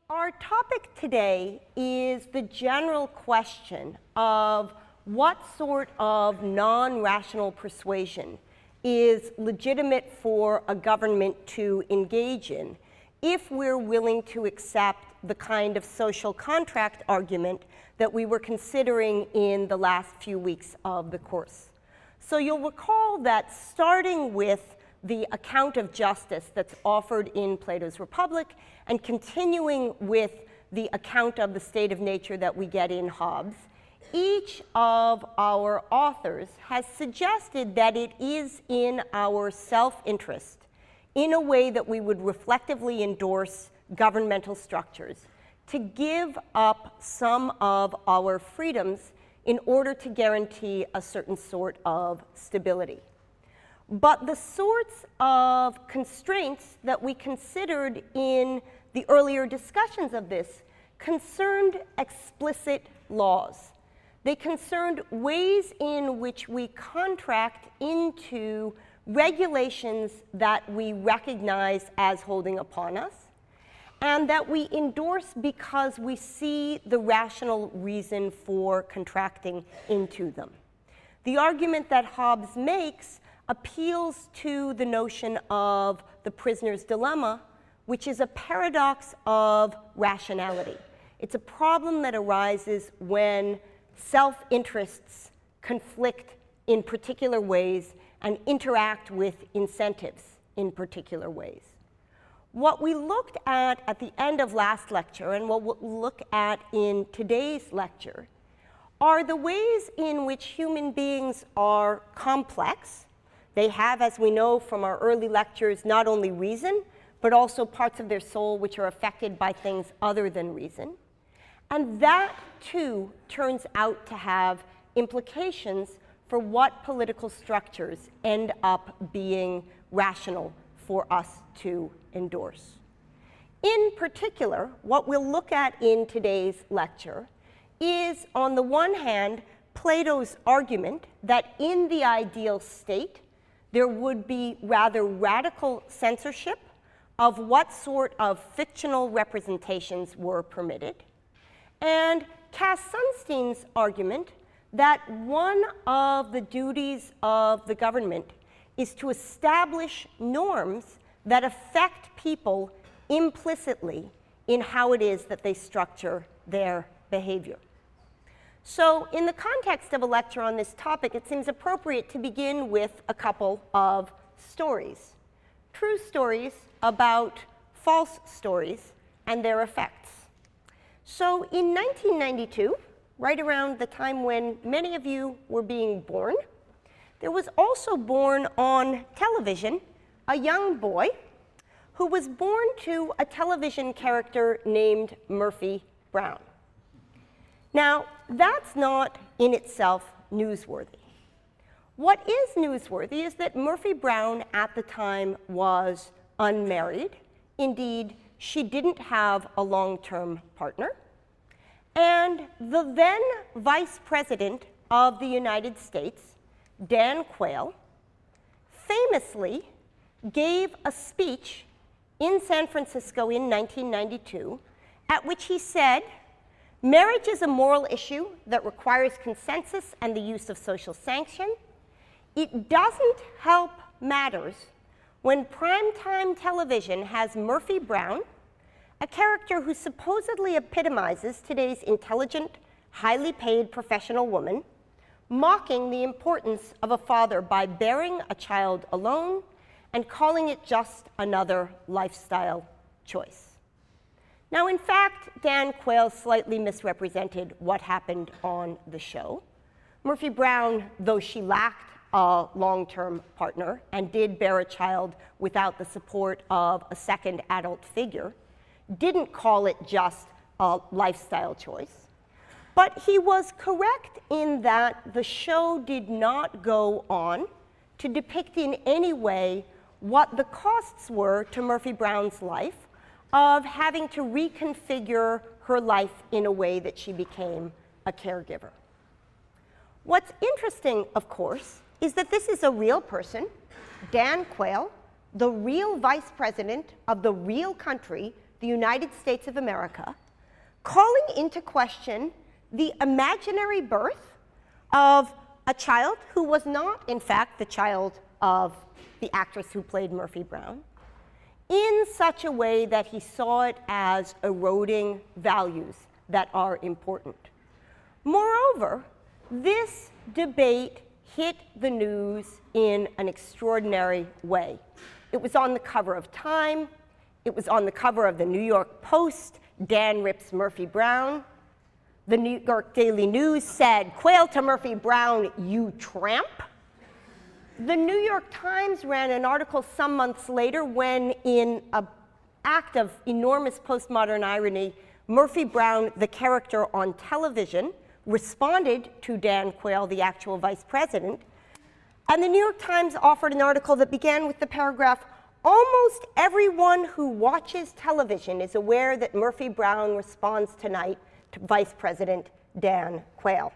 Our topic today is the general question of what sort of non-rational persuasion is legitimate for a government to engage in if we're willing to accept the kind of social contract argument that we were considering in the last few weeks of the course. So you'll recall that starting with the account of justice that's offered in Plato's Republic and continuing with the account of the state of nature that we get in Hobbes, each of our authors has suggested that it is in our self-interest, in a way that we would reflectively endorse governmental structures, to give up some of our freedoms in order to guarantee a certain sort of stability. But the sorts of constraints that we considered in the earlier discussions of this concerned explicit laws. They concerned ways in which we contract into regulations that we recognize as holding upon us, and that we endorse because we see the rational reason for contracting into them. The argument that Hobbes makes appeals to the notion of the prisoner's dilemma, which is a paradox of rationality. It's a problem that arises when self-interests conflict in particular ways and interact with incentives in particular ways. What we looked at the end of last lecture, and what we'll look at in today's lecture, are the ways in which human beings are complex. They have, as we know from our early lectures, not only reason, but also parts of their soul which are affected by things other than reason. And that, too, turns out to have implications for what political structures end up being rational for us to endorse. In particular, what we'll look at in today's lecture is, on the one hand, Plato's argument that in the ideal state, there would be rather radical censorship of what sort of fictional representations were permitted, and Cass Sunstein's argument that one of the duties of the government is to establish norms that affect people implicitly in how it is that they structure their behavior. So in the context of a lecture on this topic, it seems appropriate to begin with a couple of stories. True stories about false stories and their effects. So in 1992, right around the time when many of you were being born, there was also born on television a young boy who was born to a television character named Murphy Brown. Now, that's not in itself newsworthy. What is newsworthy is that Murphy Brown at the time was unmarried. Indeed, she didn't have a long-term partner. And the then Vice President of the United States, Dan Quayle, famously gave a speech in San Francisco in 1992 at which he said, "Marriage is a moral issue that requires consensus and the use of social sanction. It doesn't help matters when primetime television has Murphy Brown, a character who supposedly epitomizes today's intelligent, highly paid professional woman, mocking the importance of a father by bearing a child alone and calling it just another lifestyle choice." Now, in fact, Dan Quayle slightly misrepresented what happened on the show. Murphy Brown, though she lacked a long-term partner and did bear a child without the support of a second adult figure, didn't call it just a lifestyle choice. But he was correct in that the show did not go on to depict in any way what the costs were to Murphy Brown's life of having to reconfigure her life in a way that she became a caregiver. What's interesting, of course, is that this is a real person, Dan Quayle, the real vice president of the real country the United States of America, calling into question the imaginary birth of a child who was not, in fact, the child of the actress who played Murphy Brown, in such a way that he saw it as eroding values that are important. Moreover, this debate hit the news in an extraordinary way. It was on the cover of Time. It was on the cover of the New York Post. Dan rips Murphy Brown. The New York Daily News said, "Quail to Murphy Brown, you tramp." The New York Times ran an article some months later when, in an act of enormous postmodern irony, Murphy Brown, the character on television, responded to Dan Quayle, the actual vice president. And the New York Times offered an article that began with the paragraph, "Almost everyone who watches television is aware that Murphy Brown responds tonight to Vice President Dan Quayle,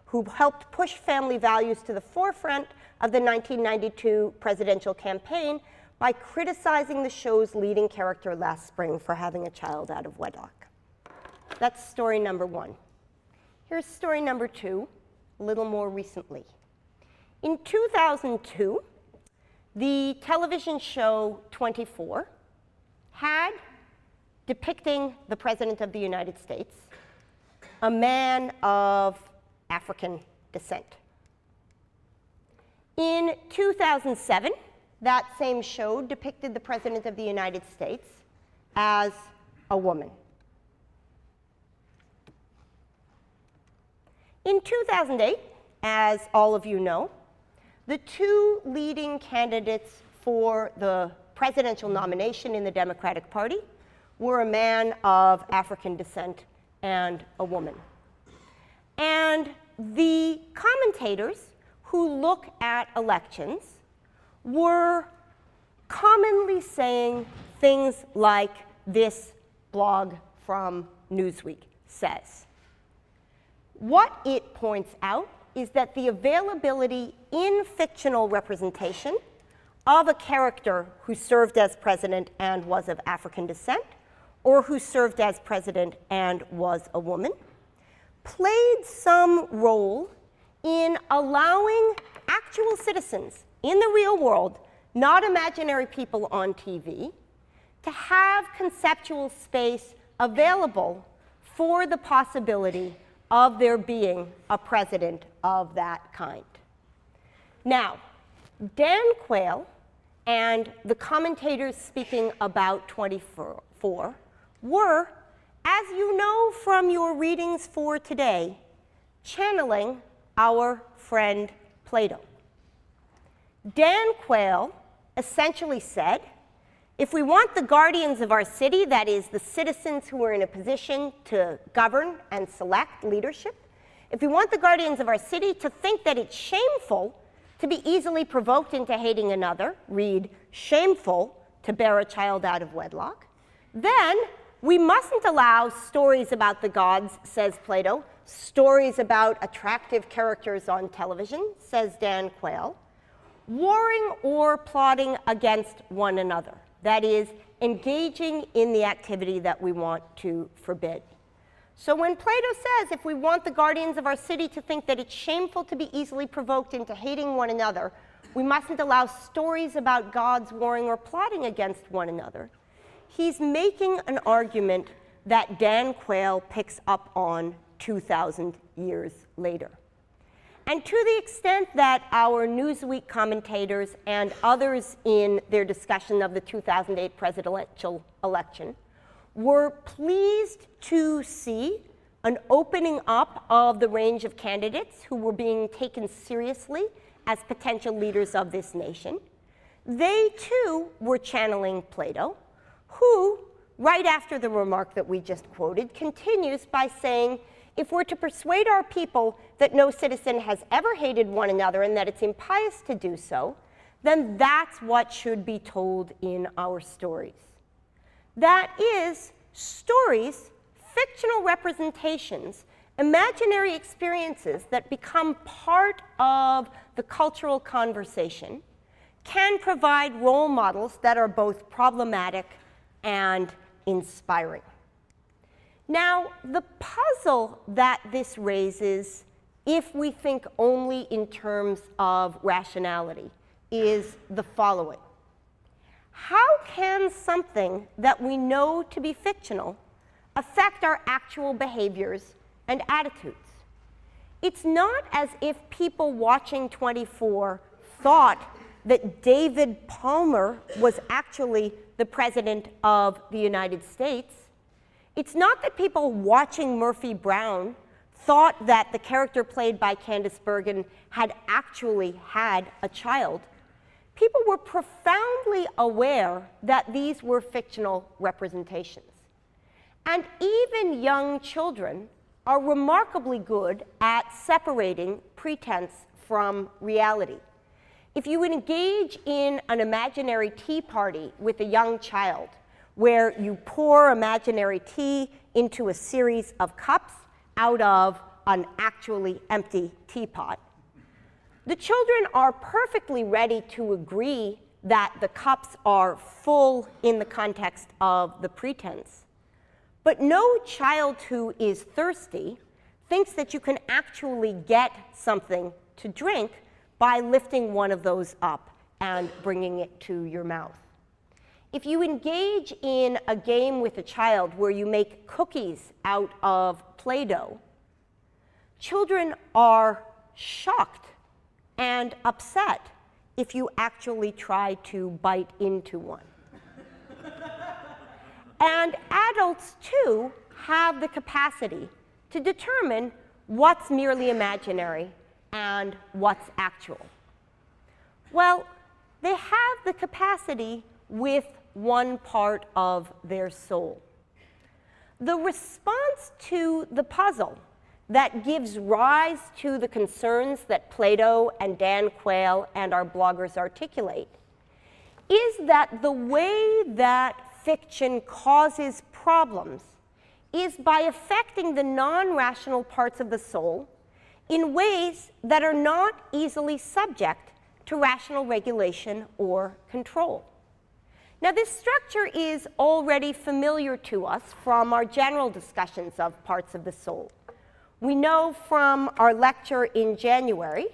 who helped push family values to the forefront of the 1992 presidential campaign by criticizing the show's leading character last spring for having a child out of wedlock." That's story number one. Here's story number two, a little more recently. In 2002, the television show 24 had, depicting the President of the United States, a man of African descent. In 2007, that same show depicted the President of the United States as a woman. In 2008, as all of you know, the two leading candidates for the presidential nomination in the Democratic Party were a man of African descent and a woman. And the commentators who look at elections were commonly saying things like this blog from Newsweek says. What it points out is that the availability in fictional representation of a character who served as president and was of African descent, or who served as president and was a woman, played some role in allowing actual citizens in the real world, not imaginary people on TV, to have conceptual space available for the possibility of there being a president of that kind. Now, Dan Quayle and the commentators speaking about 24 were, as you know from your readings for today, channeling our friend Plato. Dan Quayle essentially said, if we want the guardians of our city, that is, the citizens who are in a position to govern and select leadership, if we want the guardians of our city to think that it's shameful to be easily provoked into hating another, read, shameful to bear a child out of wedlock, then we mustn't allow stories about the gods, says Plato, stories about attractive characters on television, says Dan Quayle, warring or plotting against one another. That is, engaging in the activity that we want to forbid. So when Plato says, if we want the guardians of our city to think that it's shameful to be easily provoked into hating one another, we mustn't allow stories about gods warring or plotting against one another, he's making an argument that Dan Quayle picks up on 2,000 years later. And to the extent that our Newsweek commentators and others in their discussion of the 2008 presidential election were pleased to see an opening up of the range of candidates who were being taken seriously as potential leaders of this nation, they too were channeling Plato, who, right after the remark that we just quoted, continues by saying, if we're to persuade our people that no citizen has ever hated one another and that it's impious to do so, then that's what should be told in our stories. That is, stories, fictional representations, imaginary experiences that become part of the cultural conversation can provide role models that are both problematic and inspiring. Now, the puzzle that this raises, if we think only in terms of rationality, is the following. How can something that we know to be fictional affect our actual behaviors and attitudes? It's not as if people watching 24 thought that David Palmer was actually the President of the United States. It's not that people watching Murphy Brown thought that the character played by Candice Bergen had actually had a child. People were profoundly aware that these were fictional representations. And even young children are remarkably good at separating pretense from reality. If you engage in an imaginary tea party with a young child, where you pour imaginary tea into a series of cups out of an actually empty teapot, the children are perfectly ready to agree that the cups are full in the context of the pretense. But no child who is thirsty thinks that you can actually get something to drink by lifting one of those up and bringing it to your mouth. If you engage in a game with a child where you make cookies out of Play-Doh, children are shocked and upset if you actually try to bite into one. And adults, too, have the capacity to determine what's merely imaginary and what's actual. Well, they have the capacity with one part of their soul. The response to the puzzle that gives rise to the concerns that Plato and Dan Quayle and our bloggers articulate is that the way that fiction causes problems is by affecting the non-rational parts of the soul in ways that are not easily subject to rational regulation or control. Now, this structure is already familiar to us from our general discussions of parts of the soul. We know from our lecture in January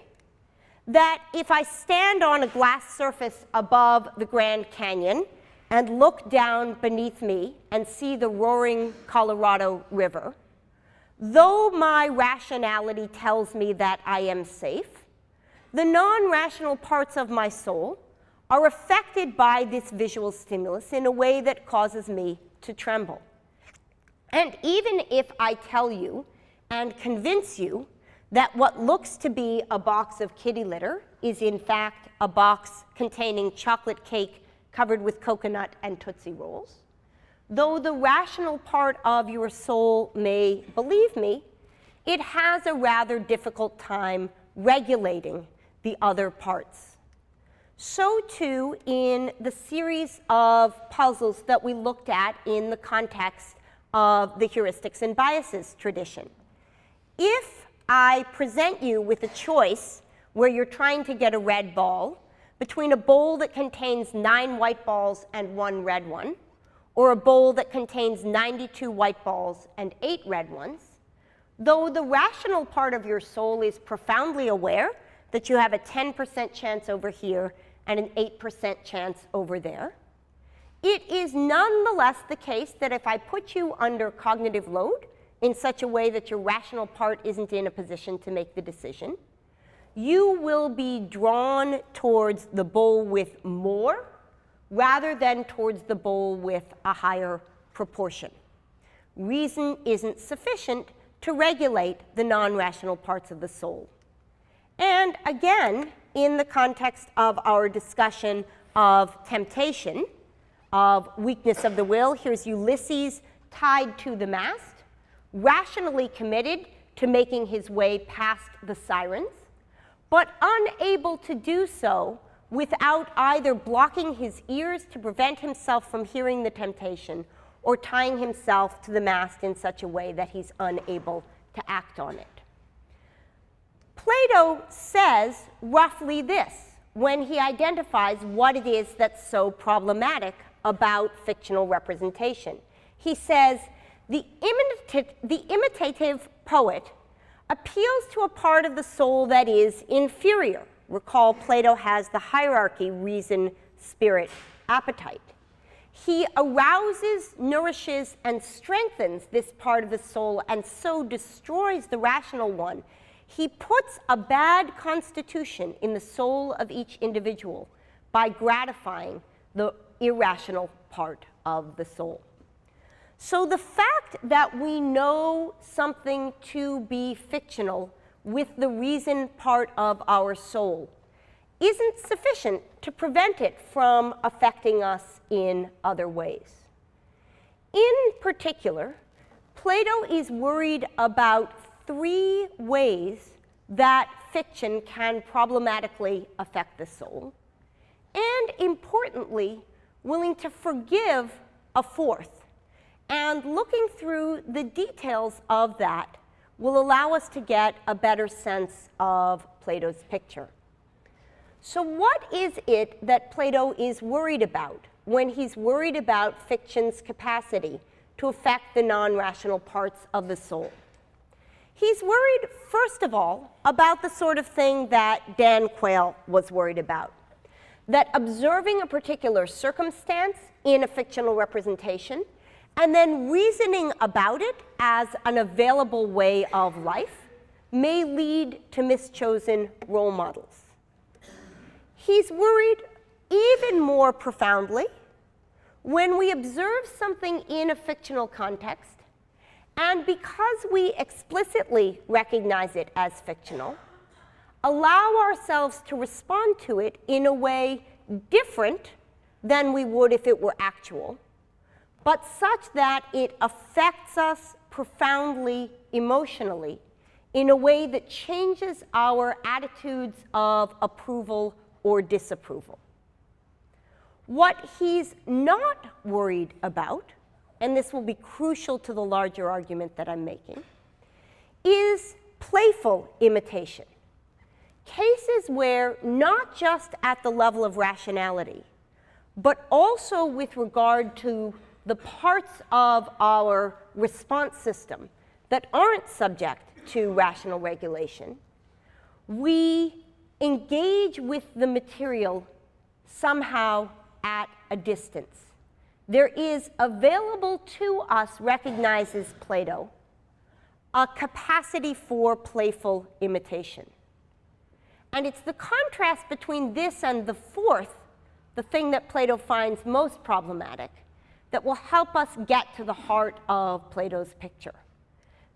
that if I stand on a glass surface above the Grand Canyon and look down beneath me and see the roaring Colorado River, though my rationality tells me that I am safe, the non-rational parts of my soul are affected by this visual stimulus in a way that causes me to tremble. And even if I tell you and convince you that what looks to be a box of kitty litter is in fact a box containing chocolate cake covered with coconut and Tootsie Rolls, though the rational part of your soul may believe me, it has a rather difficult time regulating the other parts. So too in the series of puzzles that we looked at in the context of the heuristics and biases tradition. If I present you with a choice where you're trying to get a red ball between a bowl that contains 9 white balls and 1 red one, or a bowl that contains 92 white balls and 8 red ones, though the rational part of your soul is profoundly aware that you have a 10% chance over here and an 8% chance over there, it is nonetheless the case that if I put you under cognitive load in such a way that your rational part isn't in a position to make the decision, you will be drawn towards the bowl with more rather than towards the bowl with a higher proportion. Reason isn't sufficient to regulate the non-rational parts of the soul. And again, in the context of our discussion of temptation, of weakness of the will, here's Ulysses tied to the mast, rationally committed to making his way past the sirens, but unable to do so without either blocking his ears to prevent himself from hearing the temptation or tying himself to the mast in such a way that he's unable to act on it. Plato says roughly this when he identifies what it is that's so problematic about fictional representation. He says, the imitative poet appeals to a part of the soul that is inferior. Recall, Plato has the hierarchy: reason, spirit, appetite. He arouses, nourishes, and strengthens this part of the soul, and so destroys the rational one. He puts a bad constitution in the soul of each individual by gratifying the irrational part of the soul. So the fact that we know something to be fictional with the reason part of our soul isn't sufficient to prevent it from affecting us in other ways. In particular, Plato is worried about 3 ways that fiction can problematically affect the soul, and importantly, willing to forgive a 4th. And looking through the details of that will allow us to get a better sense of Plato's picture. So what is it that Plato is worried about when he's worried about fiction's capacity to affect the non-rational parts of the soul? He's worried, first of all, about the sort of thing that Dan Quayle was worried about, that observing a particular circumstance in a fictional representation and then reasoning about it as an available way of life may lead to mischosen role models. He's worried even more profoundly when we observe something in a fictional context, and because we explicitly recognize it as fictional, allow ourselves to respond to it in a way different than we would if it were actual, but such that it affects us profoundly emotionally in a way that changes our attitudes of approval or disapproval. What he's not worried about, and this will be crucial to the larger argument that I'm making, is playful imitation. Cases where, not just at the level of rationality, but also with regard to the parts of our response system that aren't subject to rational regulation, we engage with the material somehow at a distance. There is available to us, recognizes Plato, a capacity for playful imitation. And it's the contrast between this and the 4th, the thing that Plato finds most problematic, that will help us get to the heart of Plato's picture.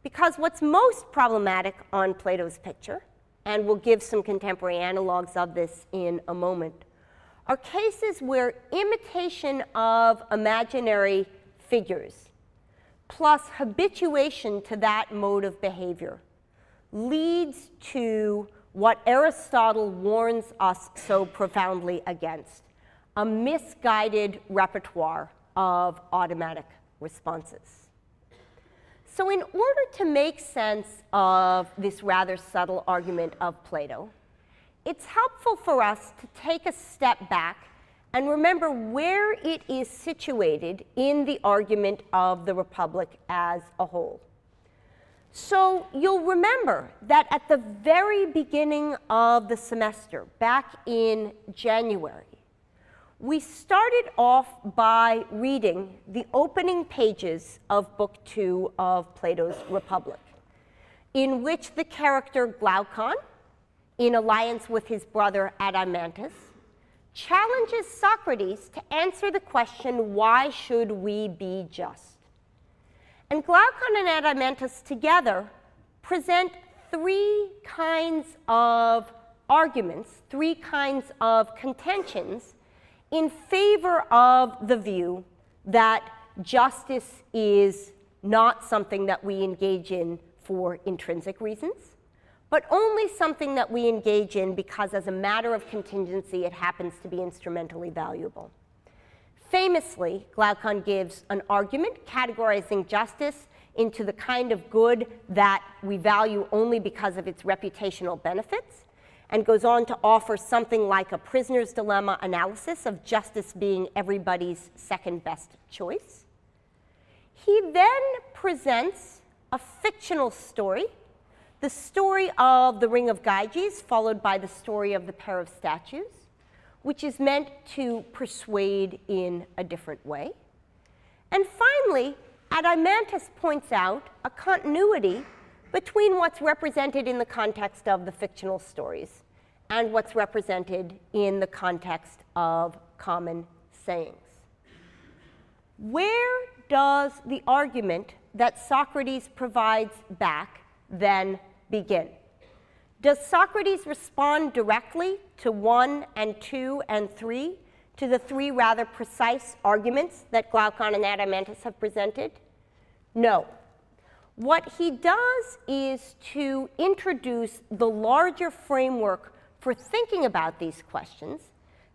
Because what's most problematic on Plato's picture, and we'll give some contemporary analogs of this in a moment, are cases where imitation of imaginary figures plus habituation to that mode of behavior leads to what Aristotle warns us so profoundly against: a misguided repertoire of automatic responses. So in order to make sense of this rather subtle argument of Plato, it's helpful for us to take a step back and remember where it is situated in the argument of the Republic as a whole. So you'll remember that at the very beginning of the semester, back in January, we started off by reading the opening pages of Book 2 of Plato's Republic, in which the character Glaucon, in alliance with his brother Adeimantus, challenges Socrates to answer the question, why should we be just? And Glaucon and Adeimantus together present 3 kinds of arguments, 3 kinds of contentions in favor of the view that justice is not something that we engage in for intrinsic reasons, but only something that we engage in because as a matter of contingency, it happens to be instrumentally valuable. Famously, Glaucon gives an argument categorizing justice into the kind of good that we value only because of its reputational benefits, and goes on to offer something like a prisoner's dilemma analysis of justice being everybody's second best choice. He then presents a fictional story, the story of the Ring of Gyges, followed by the story of the pair of statues, which is meant to persuade in a different way. And finally, Adimantus points out a continuity between what's represented in the context of the fictional stories and what's represented in the context of common sayings. Where does the argument that Socrates provides back then begin? Does Socrates respond directly to 1 and 2 and 3, to the 3 rather precise arguments that Glaucon and Adimantus have presented? No. What he does is to introduce the larger framework for thinking about these questions,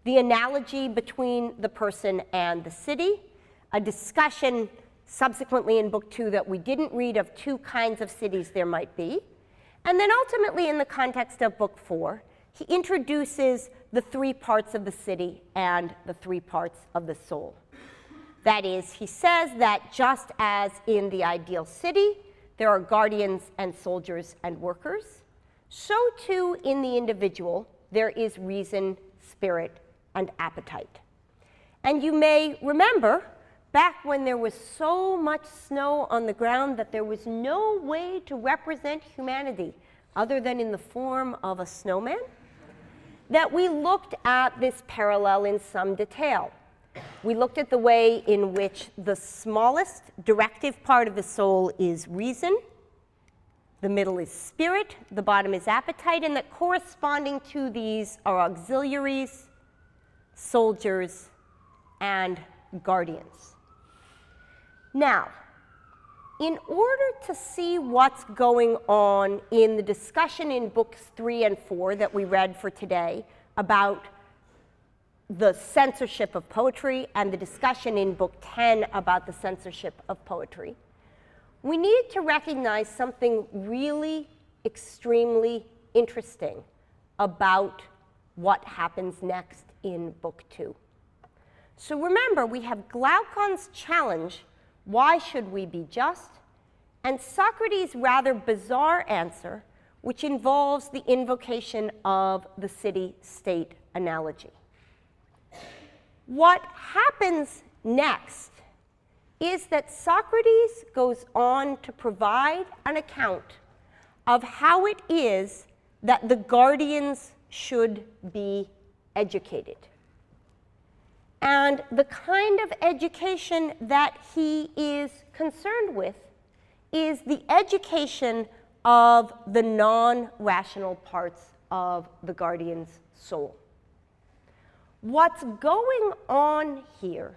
the analogy between the person and the city, a discussion subsequently in Book 2 that we didn't read of 2 kinds of cities there might be, and then ultimately in the context of Book 4, he introduces the 3 parts of the city and the 3 parts of the soul. That is, he says that just as in the ideal city, there are guardians and soldiers and workers, so too in the individual, there is reason, spirit, and appetite. And you may remember, back when there was so much snow on the ground that there was no way to represent humanity other than in the form of a snowman, that we looked at this parallel in some detail. We looked at the way in which the smallest directive part of the soul is reason, the middle is spirit, the bottom is appetite, and that corresponding to these are auxiliaries, soldiers, and guardians. Now, in order to see what's going on in the discussion in books 3 and 4 that we read for today about the censorship of poetry and the discussion in book 10 about the censorship of poetry, we need to recognize something really extremely interesting about what happens next in book 2. So remember, we have Glaucon's challenge, why should we be just? And Socrates' rather bizarre answer, which involves the invocation of the city-state analogy. What happens next is that Socrates goes on to provide an account of how it is that the guardians should be educated. And the kind of education that he is concerned with is the education of the non-rational parts of the guardian's soul. What's going on here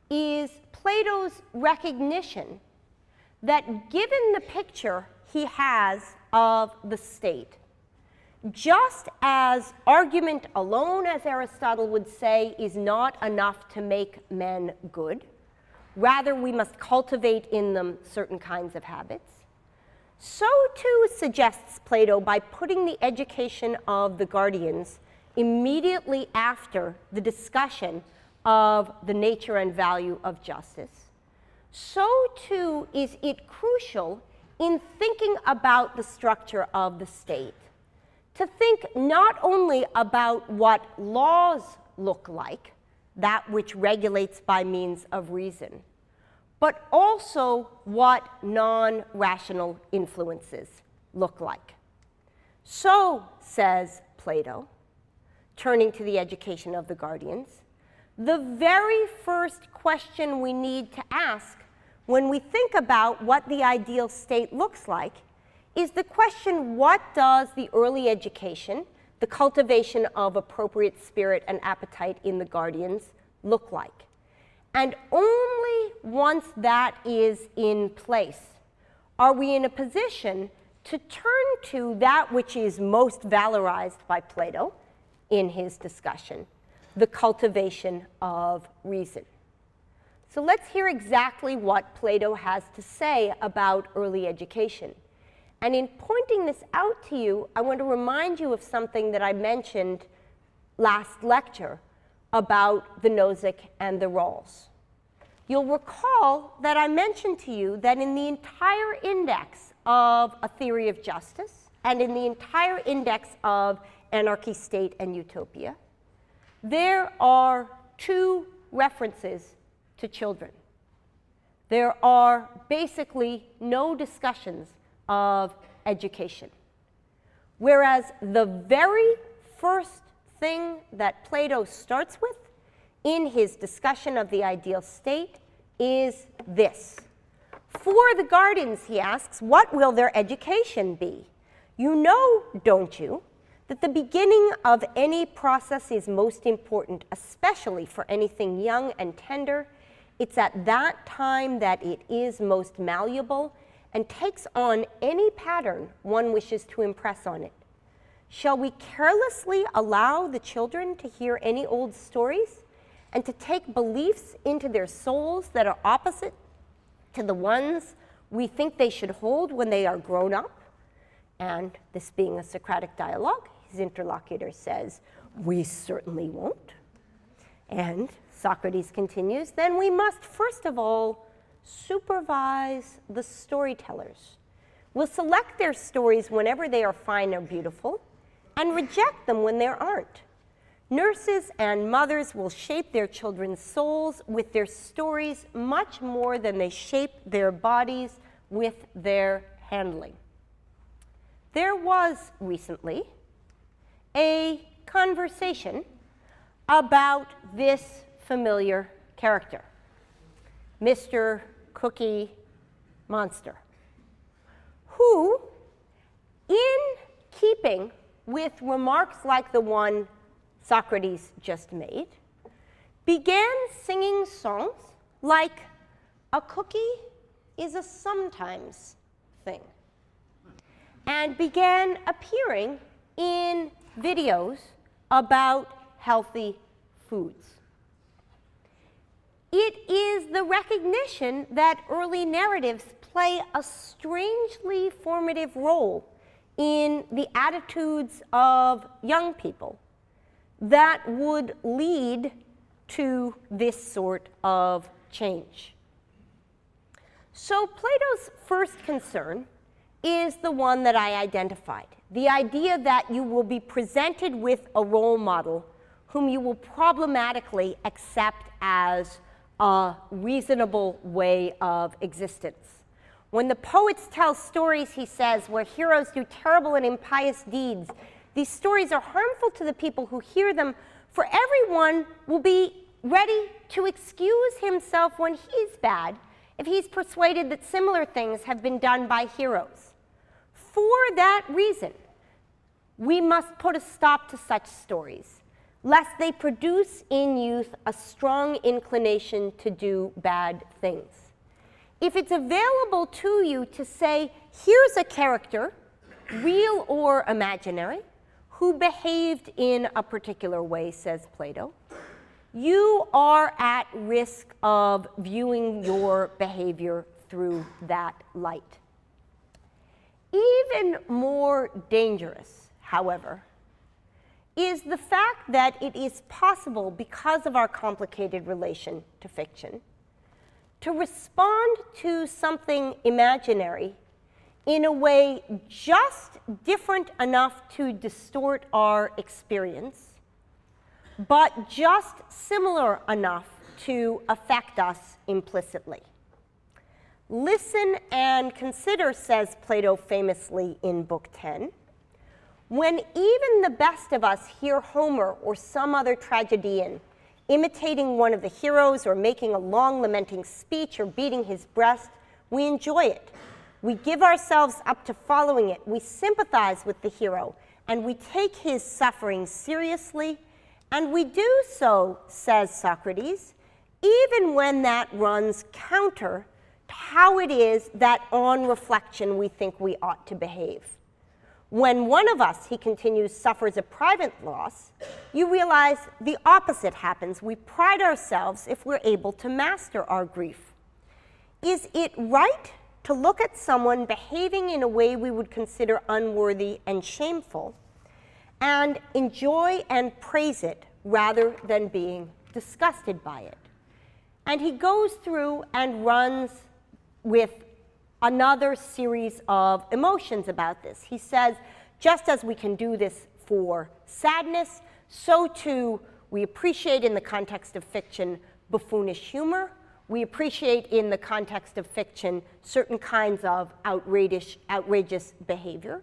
is Plato's recognition that given the picture he has of the state, just as argument alone, as Aristotle would say, is not enough to make men good, rather we must cultivate in them certain kinds of habits, so too suggests Plato by putting the education of the guardians immediately after the discussion of the nature and value of justice, so too is it crucial in thinking about the structure of the state to think not only about what laws look like, that which regulates by means of reason, but also what non-rational influences look like. So, says Plato, turning to the education of the guardians, the very first question we need to ask when we think about what the ideal state looks like is the question, what does the early education, the cultivation of appropriate spirit and appetite in the guardians, look like? And only once that is in place are we in a position to turn to that which is most valorized by Plato in his discussion, the cultivation of reason. So let's hear exactly what Plato has to say about early education. And in pointing this out to you, I want to remind you of something that I mentioned last lecture about the Nozick and the Rawls. You'll recall that I mentioned to you that in the entire index of A Theory of Justice and in the entire index of Anarchy, State, and Utopia, there are 2 references to children. There are basically no discussions of education. Whereas the very first thing that Plato starts with in his discussion of the ideal state is this. For the guardians, he asks, what will their education be? You know, don't you, that the beginning of any process is most important, especially for anything young and tender. It's at that time that it is most malleable and takes on any pattern one wishes to impress on it. Shall we carelessly allow the children to hear any old stories and to take beliefs into their souls that are opposite to the ones we think they should hold when they are grown up? And this being a Socratic dialogue, his interlocutor says, we certainly won't. And Socrates continues, then we must first of all supervise the storytellers. We'll select their stories whenever they are fine or beautiful and reject them when there aren't. Nurses and mothers will shape their children's souls with their stories much more than they shape their bodies with their handling. There was recently a conversation about this familiar character, Mr. Cookie Monster, who, in keeping with remarks like the one Socrates just made, began singing songs like, a cookie is a sometimes thing, and began appearing in videos about healthy foods. It is the recognition that early narratives play a strangely formative role in the attitudes of young people that would lead to this sort of change. So Plato's first concern is the one that I identified, the idea that you will be presented with a role model whom you will problematically accept as a reasonable way of existence. When the poets tell stories, he says, where heroes do terrible and impious deeds, these stories are harmful to the people who hear them, for everyone will be ready to excuse himself when he's bad if he's persuaded that similar things have been done by heroes. For that reason, we must put a stop to such stories, lest they produce in youth a strong inclination to do bad things. If it's available to you to say, here's a character, real or imaginary, who behaved in a particular way, says Plato, you are at risk of viewing your behavior through that light. Even more dangerous, however, is the fact that it is possible, because of our complicated relation to fiction, to respond to something imaginary in a way just different enough to distort our experience, but just similar enough to affect us implicitly. Listen and consider, says Plato famously in Book 10, when even the best of us hear Homer or some other tragedian imitating one of the heroes or making a long lamenting speech or beating his breast, we enjoy it. We give ourselves up to following it. We sympathize with the hero, and we take his suffering seriously, and we do so, says Socrates, even when that runs counter to how it is that on reflection we think we ought to behave. When one of us, he continues, suffers a private loss, you realize the opposite happens. We pride ourselves if we're able to master our grief. Is it right to look at someone behaving in a way we would consider unworthy and shameful and enjoy and praise it rather than being disgusted by it? And he goes through and runs with another series of emotions about this. He says, just as we can do this for sadness, so too we appreciate in the context of fiction buffoonish humor. We appreciate in the context of fiction certain kinds of outrageous behavior.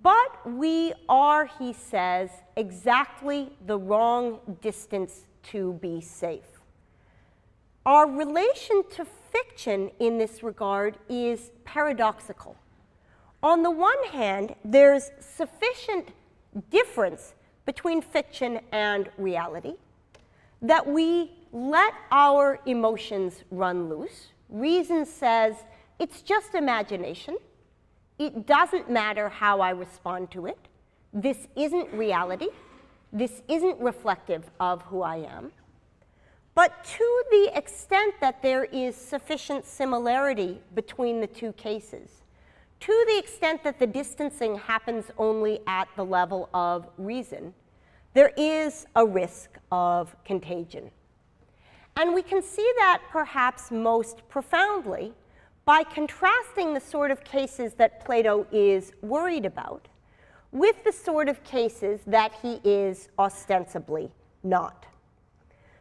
But we are, he says, exactly the wrong distance to be safe. Our relation to fiction in this regard is paradoxical. On the one hand, there's sufficient difference between fiction and reality that we let our emotions run loose. Reason says it's just imagination. It doesn't matter how I respond to it. This isn't reality. This isn't reflective of who I am. But to the extent that there is sufficient similarity between the two cases, to the extent that the distancing happens only at the level of reason, there is a risk of contagion. And we can see that perhaps most profoundly by contrasting the sort of cases that Plato is worried about with the sort of cases that he is ostensibly not.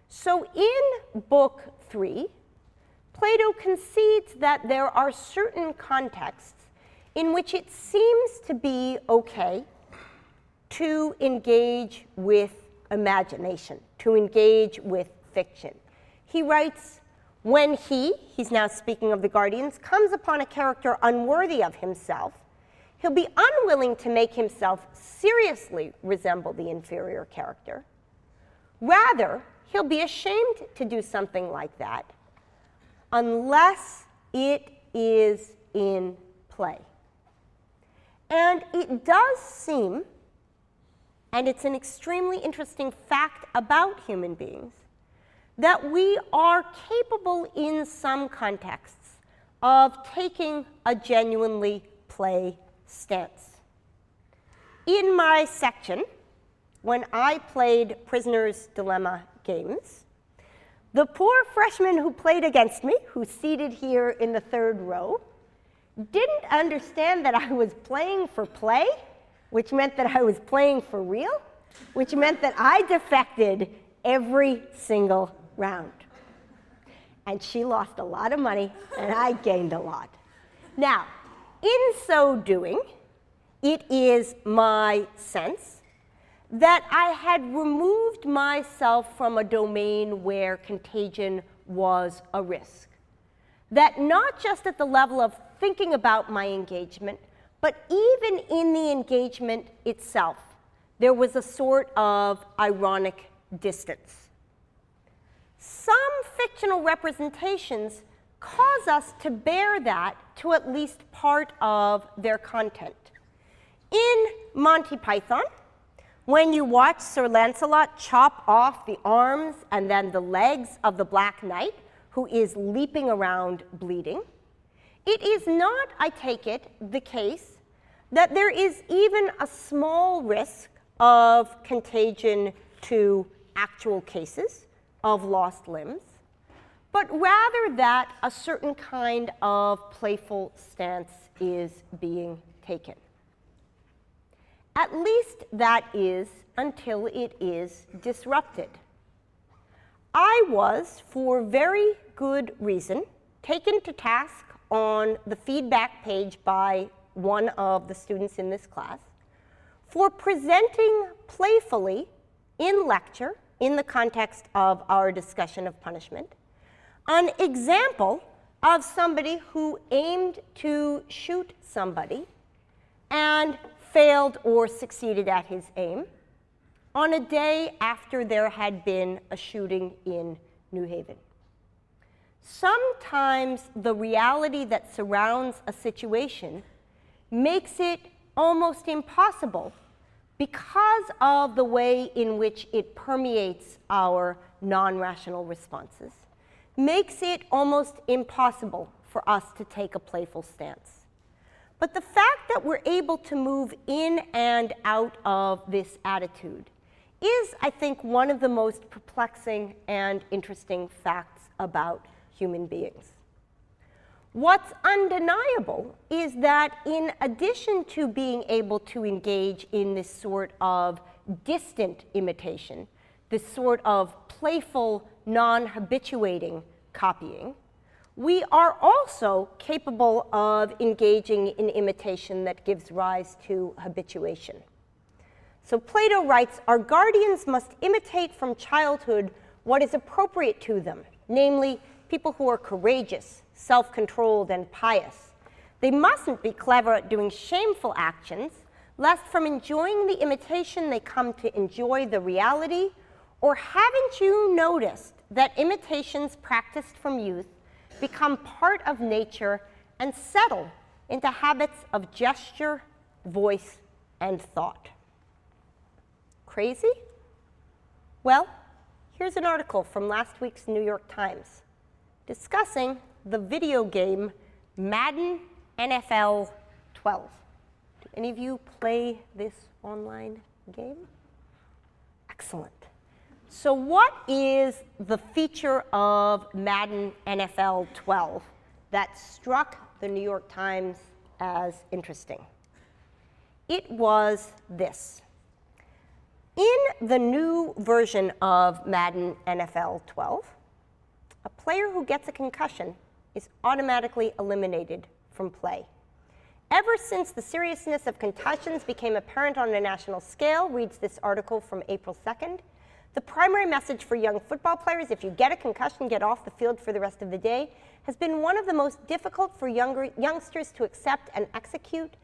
So in Book 3, Plato concedes that there are certain contexts in which it seems to be okay to engage with imagination, to engage with fiction. He writes, when he's now speaking of the Guardians, comes upon a character unworthy of himself, he'll be unwilling to make himself seriously resemble the inferior character. Rather, he'll be ashamed to do something like that unless it is in play. And it does seem, and it's an extremely interesting fact about human beings, that we are capable in some contexts of taking a genuinely play stance. In my section, when I played Prisoner's Dilemma games, the poor freshman who played against me, who's seated here in the third row, didn't understand that I was playing for play, which meant that I was playing for real, which meant that I defected every single round. And she lost a lot of money, and I gained a lot. Now, in so doing, it is my sense that I had removed myself from a domain where contagion was a risk. That not just at the level of thinking about my engagement, but even in the engagement itself, there was a sort of ironic distance. Some fictional representations cause us to bear that to at least part of their content. In Monty Python, when you watch Sir Lancelot chop off the arms and then the legs of the Black Knight, who is leaping around bleeding, it is not, I take it, the case that there is even a small risk of contagion to actual cases of lost limbs, but rather that a certain kind of playful stance is being taken. At least that is until it is disrupted. I was, for very good reason, taken to task on the feedback page by one of the students in this class for presenting playfully in lecture, in the context of our discussion of punishment, an example of somebody who aimed to shoot somebody and failed or succeeded at his aim on a day after there had been a shooting in New Haven. Sometimes the reality that surrounds a situation makes it almost impossible because of the way in which it permeates our non-rational responses, makes it almost impossible for us to take a playful stance. But the fact that we're able to move in and out of this attitude is, I think, one of the most perplexing and interesting facts about human beings. What's undeniable is that in addition to being able to engage in this sort of distant imitation, this sort of playful, non-habituating copying, we are also capable of engaging in imitation that gives rise to habituation. So Plato writes, "Our guardians must imitate from childhood what is appropriate to them, namely people who are courageous, self-controlled, and pious. They mustn't be clever at doing shameful actions, lest from enjoying the imitation they come to enjoy the reality. Or haven't you noticed that imitations practiced from youth become part of nature and settle into habits of gesture, voice, and thought?" Crazy? Well, here's an article from last week's New York Times discussing the video game Madden NFL 12. Do any of you play this online game? Excellent. So what is the feature of Madden NFL 12 that struck the New York Times as interesting? It was this. In the new version of Madden NFL 12, a player who gets a concussion is automatically eliminated from play. Ever since the seriousness of concussions became apparent on a national scale, reads this article from April 2nd, the primary message for young football players, if you get a concussion, get off the field for the rest of the day, has been one of the most difficult for youngsters to accept and execute.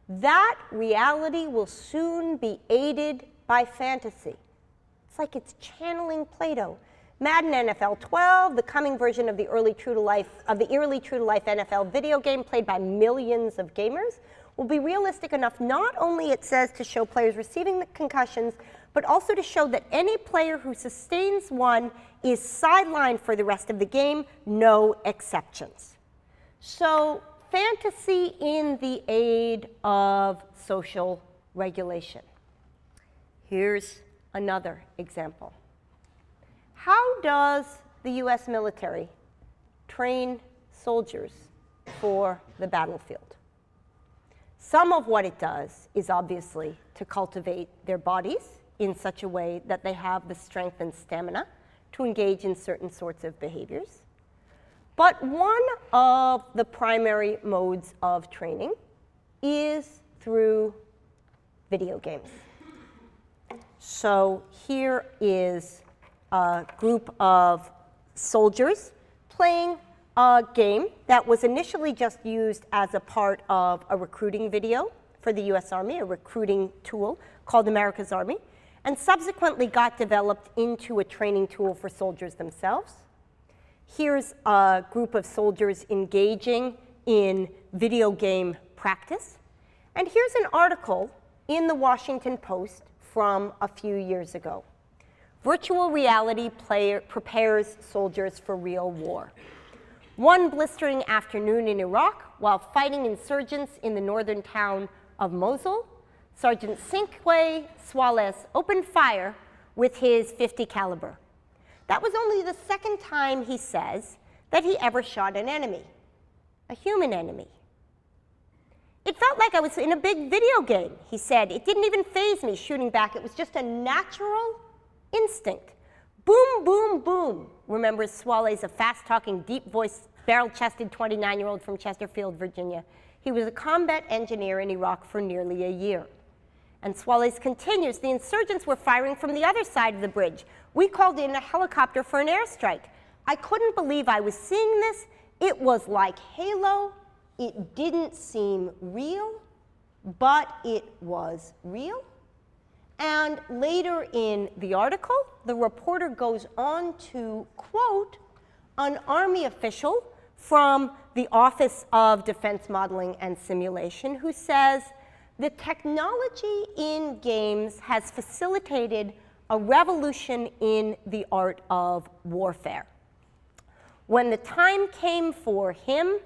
That reality will soon be aided by fantasy. It's like it's channeling Plato. Madden NFL 12, the coming version of the eerily true to life NFL video game played by millions of gamers, will be realistic enough not only, it says, to show players receiving the concussions, but also to show that any player who sustains one is sidelined for the rest of the game, no exceptions. So fantasy in the aid of social regulation. Here's another example. How does the US military train soldiers for the battlefield? Some of what it does is obviously to cultivate their bodies in such a way that they have the strength and stamina to engage in certain sorts of behaviors. But one of the primary modes of training is through video games. So here is a group of soldiers playing a game that was initially just used as a part of a recruiting video for the US Army, a recruiting tool called America's Army, and subsequently got developed into a training tool for soldiers themselves. Here's a group of soldiers engaging in video game practice. And here's an article in the Washington Post from a few years ago. Virtual reality prepares soldiers for real war. One blistering afternoon in Iraq, while fighting insurgents in the northern town of Mosul, Sergeant Cinque Suarez opened fire with his .50 caliber. That was only the second time, he says, that he ever shot an enemy, a human enemy. It felt like I was in a big video game, he said. It didn't even faze me shooting back. It was just a natural instinct. Boom, boom, boom, remembers Suarez, a fast-talking, deep-voiced, barrel-chested 29-year-old from Chesterfield, Virginia. He was a combat engineer in Iraq for nearly a year. And Suarez continues, the insurgents were firing from the other side of the bridge. We called in a helicopter for an airstrike. I couldn't believe I was seeing this. It was like Halo. It didn't seem real, but it was real. And later in the article, the reporter goes on to quote an Army official from the Office of Defense Modeling and Simulation who says, the technology in games has facilitated a revolution in the art of warfare. When the time came for him,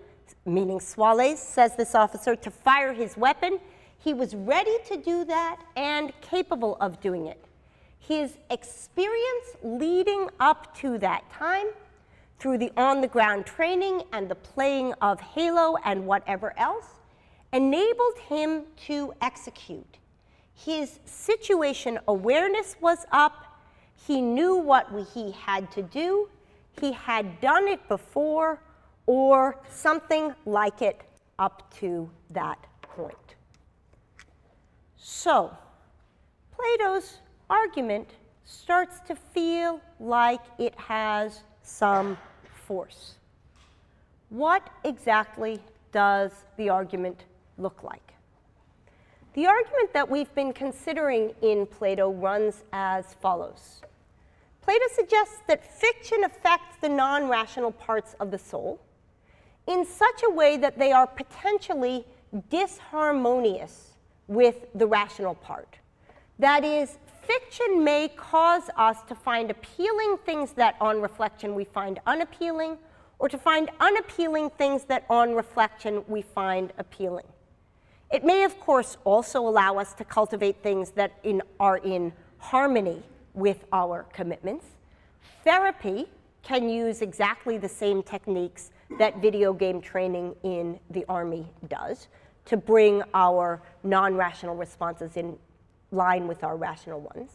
meaning Suarez, says this officer, to fire his weapon, he was ready to do that and capable of doing it. his experience leading up to that time, through the on-the-ground training and the playing of Halo and whatever else, enabled him to execute. His situation awareness was up. He knew what he had to do. He had done it before, or something like it up to that point. So, Plato's argument starts to feel like it has some force. What exactly does the argument look like? The argument that we've been considering in Plato runs as follows. Plato suggests that fiction affects the non-rational parts of the soul in such a way that they are potentially disharmonious with the rational part. That is, fiction may cause us to find appealing things that on reflection we find unappealing, or to find unappealing things that on reflection we find appealing. It may, of course, also allow us to cultivate things that are in harmony with our commitments. Therapy can use exactly the same techniques that video game training in the Army does to bring our non-rational responses in line with our rational ones.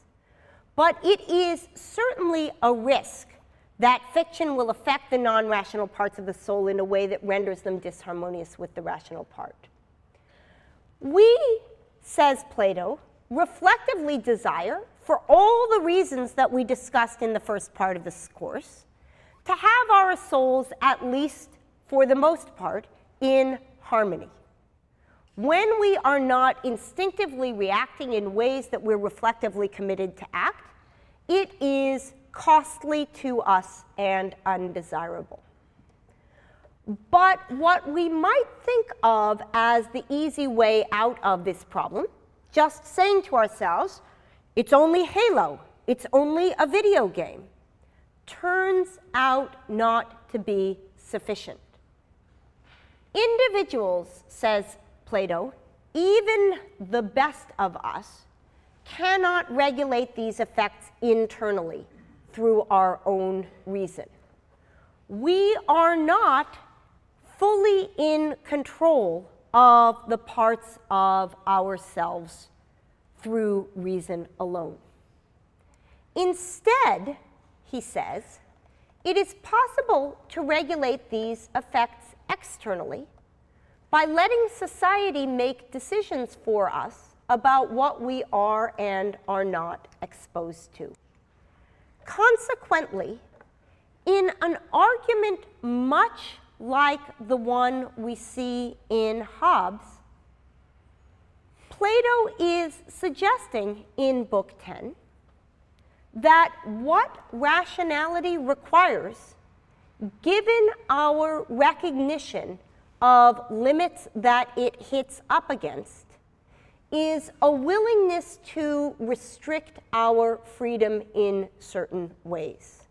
But it is certainly a risk that fiction will affect the non-rational parts of the soul in a way that renders them disharmonious with the rational part. We, says Plato, reflectively desire, for all the reasons that we discussed in the first part of this course, to have our souls, at least for the most part, in harmony. When we are not instinctively reacting in ways that we're reflectively committed to act, it is costly to us and undesirable. But what we might think of as the easy way out of this problem, just saying to ourselves, it's only Halo, it's only a video game, turns out not to be sufficient. Individuals, says Plato, even the best of us, cannot regulate these effects internally through our own reason. We are not fully in control of the parts of ourselves through reason alone. Instead, he says, it is possible to regulate these effects externally by letting society make decisions for us about what we are and are not exposed to. Consequently, in an argument much like the one we see in Hobbes, Plato is suggesting in Book 10 that what rationality requires, given our recognition of limits that it hits up against, is a willingness to restrict our freedom in certain ways.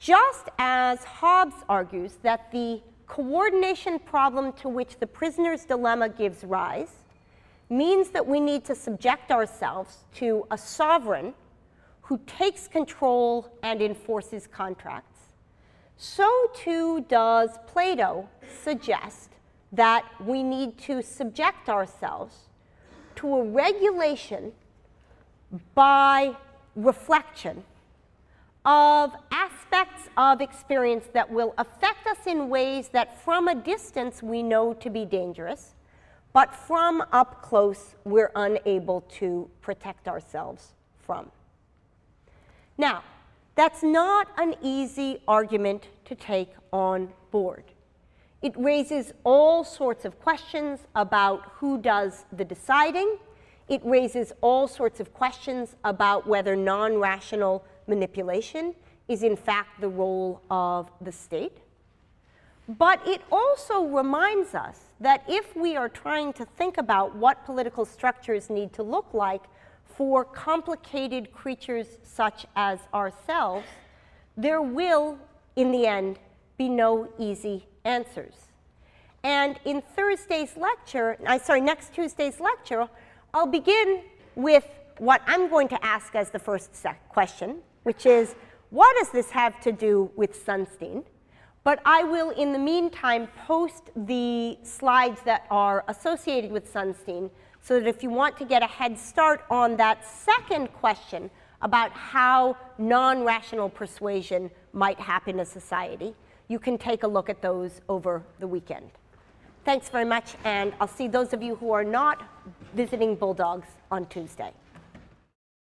Just as Hobbes argues that the coordination problem to which the prisoner's dilemma gives rise means that we need to subject ourselves to a sovereign who takes control and enforces contracts, so too does Plato suggest that we need to subject ourselves to a regulation by reflection of aspects of experience that will affect us in ways that from a distance we know to be dangerous, but from up close we're unable to protect ourselves from. Now, that's not an easy argument to take on board. It raises all sorts of questions about who does the deciding. It raises all sorts of questions about whether non-rational manipulation is in fact the role of the state. But it also reminds us that if we are trying to think about what political structures need to look like for complicated creatures such as ourselves, there will, in the end, be no easy answers. And in next Tuesday's lecture, I'll begin with what I'm going to ask as the first question, which is, what does this have to do with Sunstein? But I will, in the meantime, post the slides that are associated with Sunstein so that if you want to get a head start on that second question about how non-rational persuasion might happen in a society, you can take a look at those over the weekend. Thanks very much, and I'll see those of you who are not visiting Bulldogs on Tuesday.